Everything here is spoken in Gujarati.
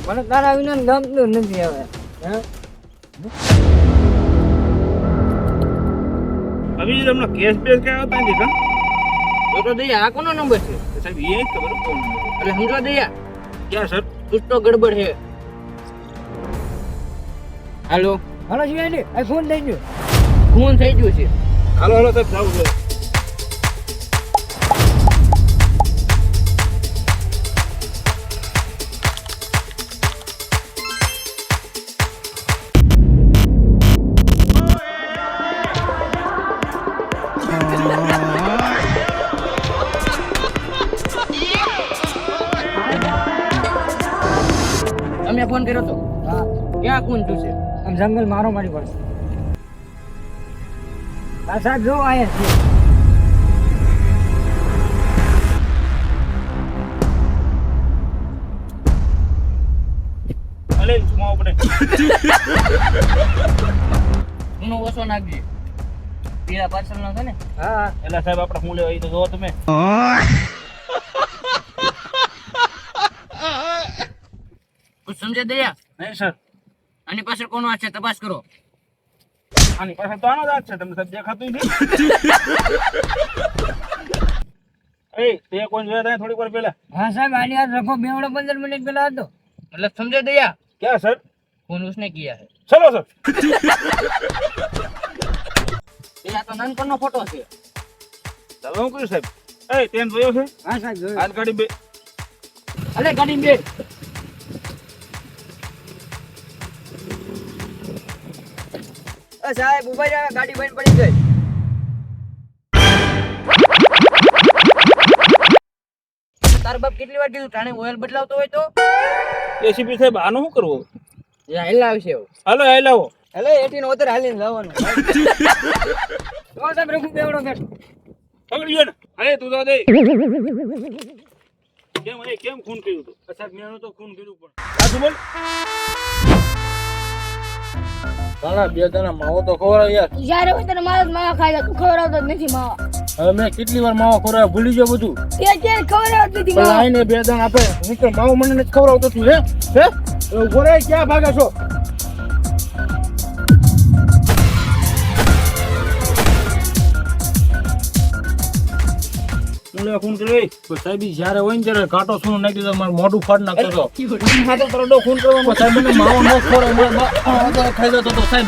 મને તારા વિના ગમતું નથી હવે. અભી તમને કેસ બેસ કયા હતા ને કા તો દયા આ કોનો નંબર છે? સાહેબ ये खबर कौन એટલે સમજો દયા क्या सर कुछ तो गड़बड़ है. हेलो हेलो જીવાજી આ ફોન થઈ ગયો. ફોન થઈ ગયો છે. હાલો હાલો સાહેબ જાવ છે તમે ફોન કર્યો તો? હા. ક્યાં કોણ છું છે? આમ જંગલ મારો મારી પડશે. આ સાહેબ જો આયા છે. અલે સુમાઓ પડે ઉનો ઓછો નાખજે. પીળા પાર્સલ નો છે ને? હા. એલા સાહેબ આપણે હું લેવા ઈ તો જોવો તમે कुछ समझे दया? નહીં સર આની પાછળ કોનો હાથ છે તપાસ કરો. આની પાસે તો આનો જ હાથ છે તમને સાહેબ દેખાતું નથી એ તે કોણ જોયા તા થોડીક વાર પહેલા હા સાહેબ આની હાથ રખો બેવડો 15 મિનિટ પહેલા હતો. मतलब समझे दया? क्या सर फोन उसने किया है. चलो सर ये तो नानपણનો ફોટો છે. ચાલો હું કર્યું સાહેબ એ તેન જોયો છે હા સાહેબ જોયો. હાથ ગાડી બે અલે ગાડી બે. સાહેબ ઉભા રહ્યા ગાડી બંધ પડી ગઈ. તાર બાપ કેટલી વાર કીધું ટાણે ઓઇલ બદલાવતો હોય તો એસીપી સાહેબ આનું શું કરવું હેલા આવશે. હાલો હાલ આવો એટલે 18 ઓતર હાલીને જવાનું. તો સાહેબ રખું બેવડો બેઠ. પકડી ગયો ને અરે તું તો દે કેમ ખૂન કર્યું તું સાહેબ મેં તો ખૂન કર્યું પણ સાચું બોલ તારા બે જણા માવો તો ખવડાવ યાર. જ્યારે હોય ત્યારે મારા જ માવા ખાઈ જા. તું ખવડાવતો જ નથી માવા. હવે મેં કેટલી વાર માવો ખવડાવ્યો ભૂલી ગયો બધું. તે ક્યારે ખવડાવતો નથી પણ માવા. આઈને બે જણ આપે મિત્ર માવો મને નથી ખવડાવતો તું હે ઉભો રહે ક્યાં ભાગા છો? હું લે ખૂન કર્યો તો સાહેબ જ્યારે હોય ને ત્યારે કાંટો સૂનો નાખી દીધો મારું મોઢું ફાડ નાખતો હતો. ખૂન કરવાનો સાહેબ મને માવો ન ખવડાવ ખાઈ જતો હતો સાહેબ.